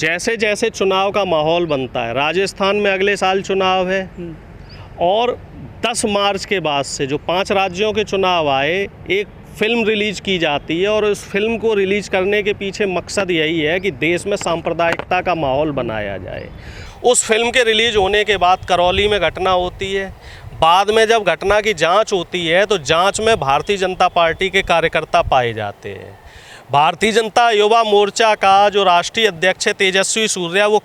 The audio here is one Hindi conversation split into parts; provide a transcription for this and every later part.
जैसे जैसे चुनाव का माहौल बनता है, राजस्थान में अगले साल चुनाव है और 10 मार्च के बाद से जो 5 राज्यों के चुनाव आए, एक फ़िल्म रिलीज़ की जाती है और उस फिल्म को रिलीज़ करने के पीछे मकसद यही है कि देश में सांप्रदायिकता का माहौल बनाया जाए। उस फिल्म के रिलीज़ होने के बाद करौली में घटना होती है। बाद में जब घटना की जांच होती है तो जांच में भारतीय जनता पार्टी के कार्यकर्ता पाए जाते हैं। भारतीय जनता युवा मोर्चा का जो राष्ट्रीय अध्यक्ष है तेजस्वी सूर्या, वो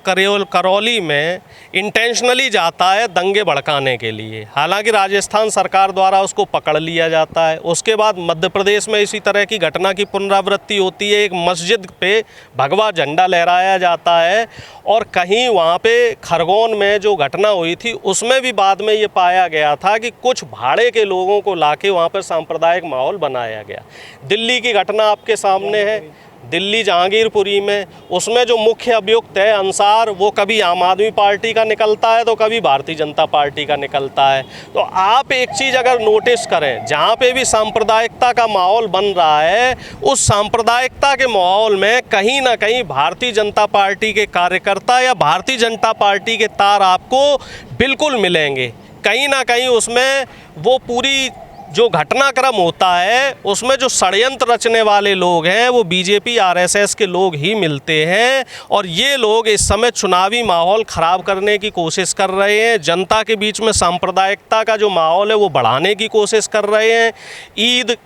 करौली में इंटेंशनली जाता है दंगे भड़काने के लिए। हालांकि राजस्थान सरकार द्वारा उसको पकड़ लिया जाता है। उसके बाद मध्य प्रदेश में इसी तरह की घटना की पुनरावृत्ति होती है। एक मस्जिद पे भगवा झंडा लहराया जाता है और कहीं वहाँ पे खरगोन में जो घटना हुई थी उसमें भी बाद में ये पाया गया था कि कुछ भाड़े के लोगों को लाके वहाँ पर सांप्रदायिक माहौल बनाया गया। दिल्ली की घटना आपके सामने है, दिल्ली जहांगीरपुरी में, उसमें जो मुख्य अभियुक्त है अंसार, वो कभी आम आदमी पार्टी का निकलता है तो कभी भारतीय जनता पार्टी का निकलता है। तो आप एक चीज़ अगर नोटिस करें, जहाँ पे भी सांप्रदायिकता का माहौल बन रहा है, उस सांप्रदायिकता के माहौल में कहीं ना कहीं भारतीय जनता पार्टी के कार्यकर्ता या भारतीय जनता पार्टी के तार आपको बिल्कुल मिलेंगे। कहीं ना कहीं उसमें वो पूरी जो घटनाक्रम होता है उसमें जो षड्यंत्र रचने वाले लोग हैं वो बीजेपी आरएसएस के लोग ही मिलते हैं और ये लोग इस समय चुनावी माहौल ख़राब करने की कोशिश कर रहे हैं। जनता के बीच में सांप्रदायिकता का जो माहौल है वो बढ़ाने की कोशिश कर रहे हैं। ईद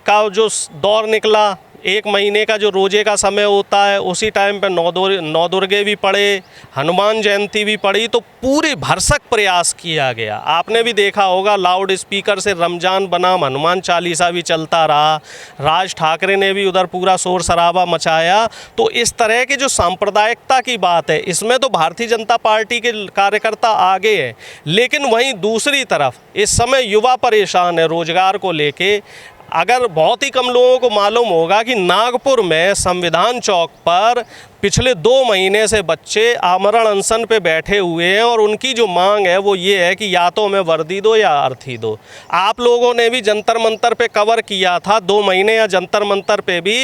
का जो दौर निकला, 1 महीने का जो रोजे का समय होता है, उसी टाइम पे नौ दुर्गे भी पड़े, हनुमान जयंती भी पड़ी, तो पूरी भरसक प्रयास किया गया। आपने भी देखा होगा लाउड स्पीकर से रमजान बनाम हनुमान चालीसा भी चलता रहा। राज ठाकरे ने भी उधर पूरा शोर शराबा मचाया। तो इस तरह की जो सांप्रदायिकता की बात है, इसमें तो भारतीय जनता पार्टी के कार्यकर्ता आगे हैं, लेकिन वहीं दूसरी तरफ इस समय युवा परेशान है रोजगार को लेके। अगर बहुत ही कम लोगों को मालूम होगा कि नागपुर में संविधान चौक पर पिछले 2 महीने से बच्चे आमरण अनशन पे बैठे हुए हैं और उनकी जो मांग है वो ये है कि या तो हमें वर्दी दो या अर्थी दो। आप लोगों ने भी जंतर मंतर पे कवर किया था 2 महीने, या जंतर मंतर पे भी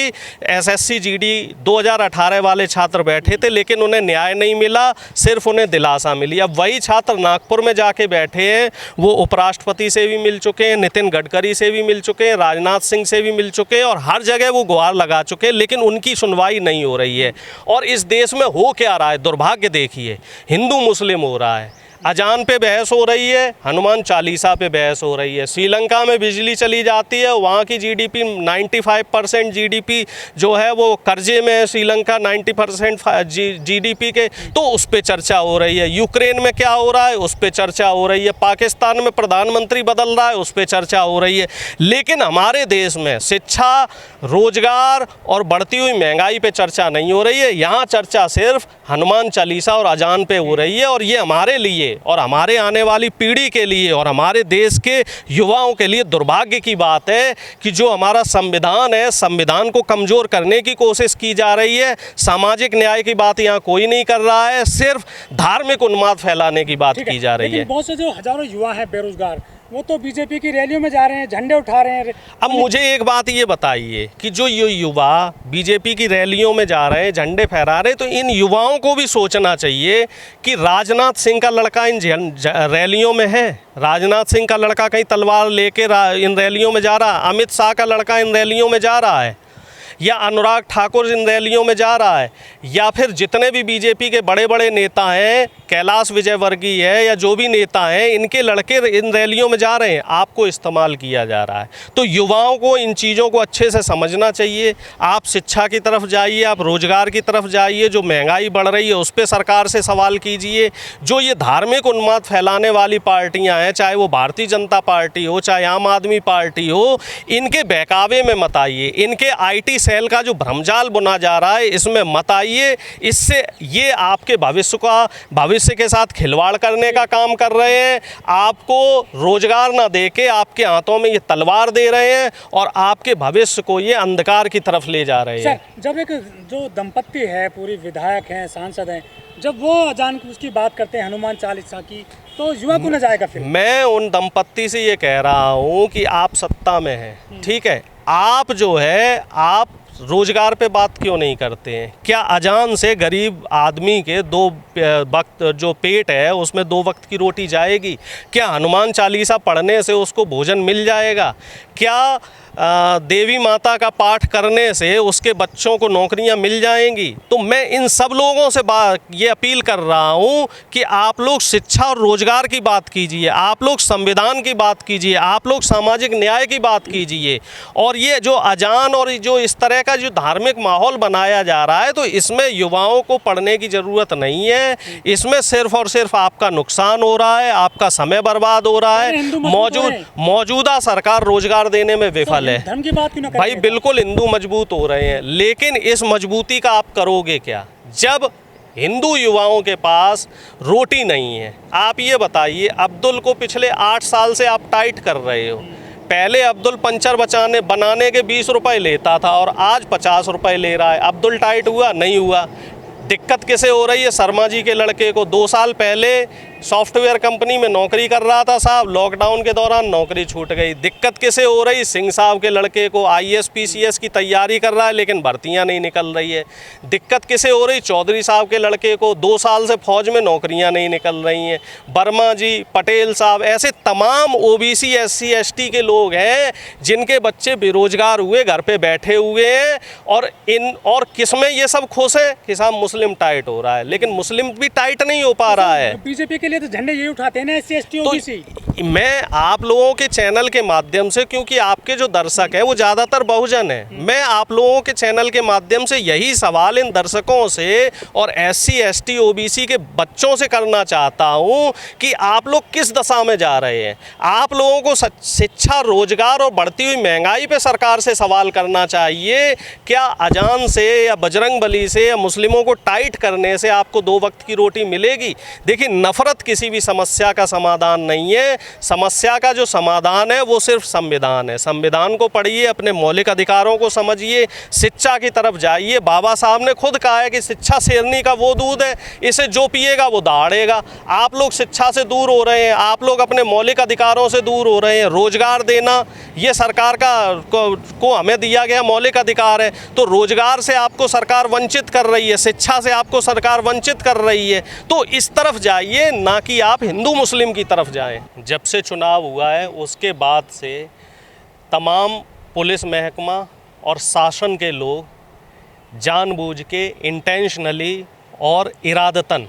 एसएससी जीडी 2018 वाले छात्र बैठे थे, लेकिन उन्हें न्याय नहीं मिला, सिर्फ उन्हें दिलासा मिली। अब वही छात्र नागपुर में जाके बैठे हैं, वो उपराष्ट्रपति से भी मिल चुके हैं, नितिन गडकरी से भी मिल चुके हैं, राजनाथ सिंह से भी मिल चुके हैं और हर जगह वो गुहार लगा चुके हैं, लेकिन उनकी सुनवाई नहीं हो रही है। और इस देश में हो क्या रहा है, दुर्भाग्य देखिए, हिंदू मुस्लिम हो रहा है, अजान पे बहस हो रही है, हनुमान चालीसा पे बहस हो रही है। श्रीलंका में बिजली चली जाती है, वहाँ की जीडीपी 95% जीडीपी जो है वो कर्जे में है, श्रीलंका 90% जीडीपी के, तो उस पर चर्चा हो रही है। यूक्रेन में क्या हो रहा है, उस पर चर्चा हो रही है। पाकिस्तान में प्रधानमंत्री बदल रहा है, उस पर चर्चा हो रही है। लेकिन हमारे देश में शिक्षा, रोजगार और बढ़ती हुई महंगाई पे चर्चा नहीं हो रही है। यहाँ चर्चा सिर्फ हनुमान चालीसा और अजान पे हो रही है और ये हमारे लिए और हमारे आने वाली पीढ़ी के लिए और हमारे देश के युवाओं के लिए दुर्भाग्य की बात है कि जो हमारा संविधान है, संविधान को कमज़ोर करने की कोशिश की जा रही है। सामाजिक न्याय की बात यहाँ कोई नहीं कर रहा है, सिर्फ धार्मिक उन्माद फैलाने की बात की जा रही है। बहुत से जो हजारों युवा हैं बेरोजगार, वो तो बीजेपी की रैलियों में जा रहे हैं, झंडे उठा रहे हैं। अब मुझे एक बात ये बताइए कि जो ये युवा बीजेपी की रैलियों में जा रहे हैं, झंडे फहरा रहे हैं, तो इन युवाओं को भी सोचना चाहिए कि राजनाथ सिंह का लड़का इन रैलियों में है। राजनाथ सिंह का लड़का कहीं तलवार लेके इन रैलियों में जा रहा है, अमित शाह का लड़का इन रैलियों में जा रहा है, या अनुराग ठाकुर इन रैलियों में जा रहा है, या फिर जितने भी बीजेपी के बड़े बड़े नेता हैं, कैलाश विजयवर्गीय है या जो भी नेता हैं, इनके लड़के इन रैलियों में जा रहे हैं। आपको इस्तेमाल किया जा रहा है। तो युवाओं को इन चीज़ों को अच्छे से समझना चाहिए। आप शिक्षा की तरफ जाइए, आप रोजगार की तरफ जाइए, जो महंगाई बढ़ रही है उस पर सरकार से सवाल कीजिए। जो ये धार्मिक उन्माद फैलाने वाली पार्टियाँ हैं, चाहे वो भारतीय जनता पार्टी हो, चाहे आम आदमी पार्टी हो, इनके बहकावे में मत आइए। इनके IT सेल का जो भ्रमजाल बुना जा रहा है इसमें मत आइए। इससे ये आपके भविष्य के साथ खिलवाड़ करने का काम कर रहे हैं। आपको रोजगार ना देके आपके हाथों में ये तलवार दे रहे हैं और आपके भविष्य को ये अंधकार की तरफ ले जा रहे हैं। जब एक जो दंपत्ति है, पूरी विधायक हैं, सांसद हैं, जब वो अजान उसकी बात करते हैं हनुमान चालीसा की, तो युवा को न जाएगा। फिर मैं उन दंपत्ति से ये कह रहा हूँ कि आप सत्ता में हैं, ठीक है, आप जो है आप रोज़गार पे बात क्यों नहीं करते हैं? क्या अजान से गरीब आदमी के 2 वक्त जो पेट है उसमें 2 वक्त की रोटी जाएगी? क्या हनुमान चालीसा पढ़ने से उसको भोजन मिल जाएगा? क्या देवी माता का पाठ करने से उसके बच्चों को नौकरियां मिल जाएंगी? तो मैं इन सब लोगों से ये अपील कर रहा हूं कि आप लोग शिक्षा और रोजगार की बात कीजिए, आप लोग संविधान की बात कीजिए, आप लोग सामाजिक न्याय की बात कीजिए। और ये जो अजान और जो इस तरह का जो धार्मिक माहौल बनाया जा रहा है, तो इसमें युवाओं को पढ़ने की ज़रूरत नहीं है। इसमें सिर्फ और सिर्फ आपका नुकसान हो रहा है, आपका समय बर्बाद हो रहा है। मौजूदा सरकार रोजगार देने में विफल है। धर्म की बात क्यों ना भाई बिल्कुल हिंदू मजबूत हो रहे हैं, लेकिन इस मजबूती का आप करोगे क्या जब हिंदू युवाओं के पास रोटी नहीं है? आप ये बताइए, अब्दुल को पिछले 8 साल से आप टाइट कर रहे हो। पहले अब्दुल पंचर बनाने के 20 रुपए लेता था और आज 50 रुपए ले रहा है। अब्दुल टाइट हुआ? नहीं हुआ। दिक्कत किसे हो रही है? शर्मा जी के लड़के को 2 साल पहले सॉफ्टवेयर कंपनी में नौकरी कर रहा था साहब, लॉकडाउन के दौरान नौकरी छूट गई। दिक्कत किसे हो रही? सिंह साहब के लड़के को IAS PCS की तैयारी कर रहा है लेकिन भर्तियां नहीं निकल रही है। दिक्कत किसे हो रही? चौधरी साहब के लड़के को 2 साल से फौज में नौकरियां नहीं निकल रही हैं। वर्मा जी, पटेल साहब, ऐसे तमाम OBC SC ST के लोग हैं जिनके बच्चे बेरोजगार हुए घर पे बैठे हुए हैं। और किस में ये सब खुश है कि साहब मुस्लिम टाइट हो रहा है, लेकिन मुस्लिम भी टाइट नहीं हो पा रहा है। बीजेपी के लिए तो झंडे यही उठाते हैं ना, SC ST OBC। तो मैं आप लोगों के चैनल के माध्यम से, क्योंकि आपके जो दर्शक हैं वो ज़्यादातर बहुजन हैं, मैं आप लोगों के चैनल के माध्यम से यही सवाल इन दर्शकों से और SC ST OBC के बच्चों से करना चाहता हूं कि आप लोग किस दशा में जा रहे हैं। आप लोगों को शिक्षा, रोजगार और बढ़ती हुई महंगाई पे सरकार से सवाल करना चाहिए। क्या अजान से या बजरंग बली से या मुस्लिमों को टाइट करने से आपको 2 वक्त की रोटी मिलेगी? देखिए, नफरत किसी भी समस्या का समाधान नहीं है। समस्या का जो समाधान है वो सिर्फ संविधान है। संविधान को पढ़िए, अपने मौलिक अधिकारों को समझिए, शिक्षा की तरफ जाइए। बाबा साहब ने खुद कहा है कि शिक्षा शेरनी का वो दूध है, इसे जो पिएगा वो दहाड़ेगा। आप लोग शिक्षा से दूर हो रहे हैं, आप लोग अपने मौलिक अधिकारों से दूर हो रहे हैं। रोजगार देना ये सरकार को हमें दिया गया मौलिक अधिकार है, तो रोजगार से आपको सरकार वंचित कर रही है, शिक्षा से आपको सरकार वंचित कर रही है। तो इस तरफ जाइए, ना कि आप हिंदू मुस्लिम की तरफ जाएं। जब से चुनाव हुआ है उसके बाद से तमाम पुलिस महकमा और शासन के लोग जानबूझ के इंटेंशनली और इरादतन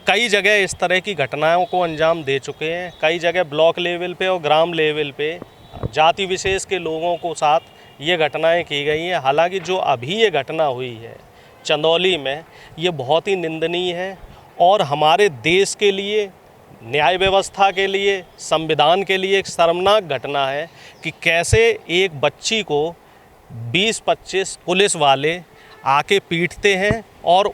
कई जगह इस तरह की घटनाओं को अंजाम दे चुके हैं। कई जगह ब्लॉक लेवल पे और ग्राम लेवल पे जाति विशेष के लोगों को साथ ये घटनाएं की गई हैं। हालांकि जो अभी ये घटना हुई है चंदौली में, ये बहुत ही निंदनीय है और हमारे देश के लिए, न्याय व्यवस्था के लिए, संविधान के लिए एक शर्मनाक घटना है कि कैसे एक बच्ची को 20-25 पुलिस वाले आके पीटते हैं। और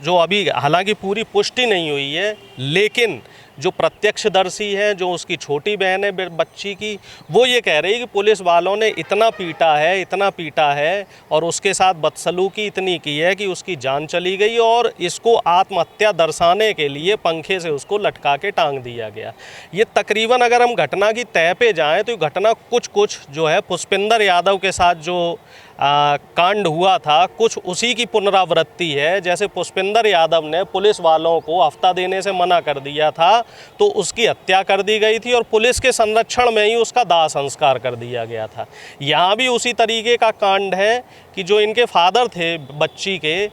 जो अभी हालांकि पूरी पुष्टि नहीं हुई है, लेकिन जो प्रत्यक्षदर्शी है, जो उसकी छोटी बहन है बच्ची की, वो ये कह रही है कि पुलिस वालों ने इतना पीटा है और उसके साथ बदसलूकी इतनी की है कि उसकी जान चली गई और इसको आत्महत्या दर्शाने के लिए पंखे से उसको लटका के टांग दिया गया। ये तकरीबन अगर हम घटना की तह पे जाएं तो घटना कुछ जो है पुष्पिंदर यादव के साथ जो कांड हुआ था, कुछ उसी की पुनरावृत्ति है। जैसे पुष्पिंदर यादव ने पुलिस वालों को हफ्ता देने से मना कर दिया था तो उसकी हत्या कर दी गई थी और पुलिस के संरक्षण में ही उसका दाह संस्कार कर दिया गया था। यहाँ भी उसी तरीके का कांड है कि जो इनके फादर थे बच्ची के,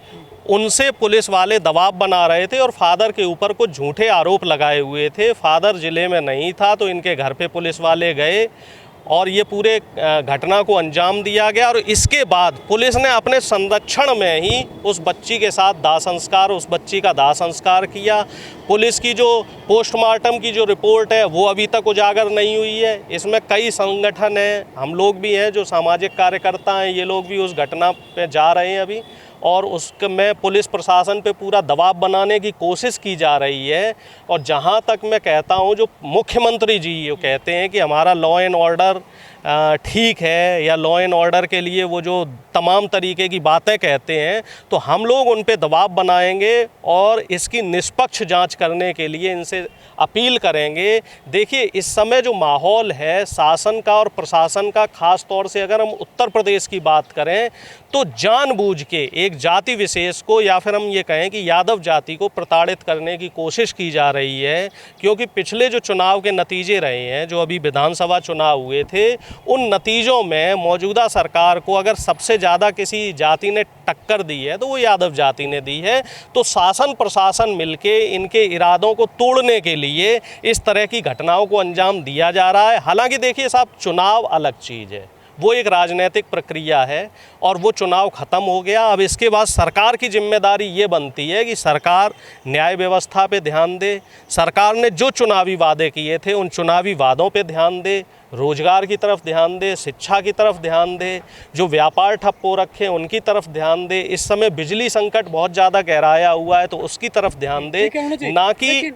उनसे पुलिस वाले दबाव बना रहे थे और फादर के ऊपर कुछ झूठे आरोप लगाए हुए थे। फादर ज़िले में नहीं था तो इनके घर पे पुलिस वाले गए और ये पूरे घटना को अंजाम दिया गया। और इसके बाद पुलिस ने अपने संरक्षण में ही उस बच्ची के साथ उस बच्ची का दाह संस्कार किया। पुलिस की जो पोस्टमार्टम की जो रिपोर्ट है वो अभी तक उजागर नहीं हुई है। इसमें कई संगठन हैं, हम लोग भी हैं जो सामाजिक कार्यकर्ता हैं, ये लोग भी उस घटना पे जा रहे हैं अभी, और उसमें पुलिस प्रशासन पे पूरा दबाव बनाने की कोशिश की जा रही है। और जहाँ तक मैं कहता हूँ, जो मुख्यमंत्री जी ये कहते हैं कि हमारा लॉ एंड ऑर्डर ठीक है या लॉ एंड ऑर्डर के लिए वो जो तमाम तरीके की बातें कहते हैं, तो हम लोग उन पे दबाव बनाएंगे और इसकी निष्पक्ष जांच करने के लिए इनसे अपील करेंगे। देखिए, इस समय जो माहौल है शासन का और प्रशासन का, ख़ास तौर से अगर हम उत्तर प्रदेश की बात करें, तो जानबूझ के एक जाति विशेष को या फिर हम ये कहें कि यादव जाति को प्रताड़ित करने की कोशिश की जा रही है। क्योंकि पिछले जो चुनाव के नतीजे रहे हैं, जो अभी विधानसभा चुनाव हुए थे, उन नतीजों में मौजूदा सरकार को अगर सबसे ज़्यादा किसी जाति ने टक्कर दी है तो वो यादव जाति ने दी है। तो शासन प्रशासन मिलके इनके इरादों को तोड़ने के लिए इस तरह की घटनाओं को अंजाम दिया जा रहा है। हालांकि देखिए साहब, चुनाव अलग चीज़ है, वो एक राजनीतिक प्रक्रिया है और वो चुनाव ख़त्म हो गया। अब इसके बाद सरकार की जिम्मेदारी ये बनती है कि सरकार न्याय व्यवस्था पे ध्यान दे, सरकार ने जो चुनावी वादे किए थे उन चुनावी वादों पे ध्यान दे, रोजगार की तरफ ध्यान दे, शिक्षा की तरफ ध्यान दे, जो व्यापार ठप हो रखे उनकी तरफ ध्यान दे। इस समय बिजली संकट बहुत ज़्यादा गहराया हुआ है तो उसकी तरफ ध्यान दे, ना कि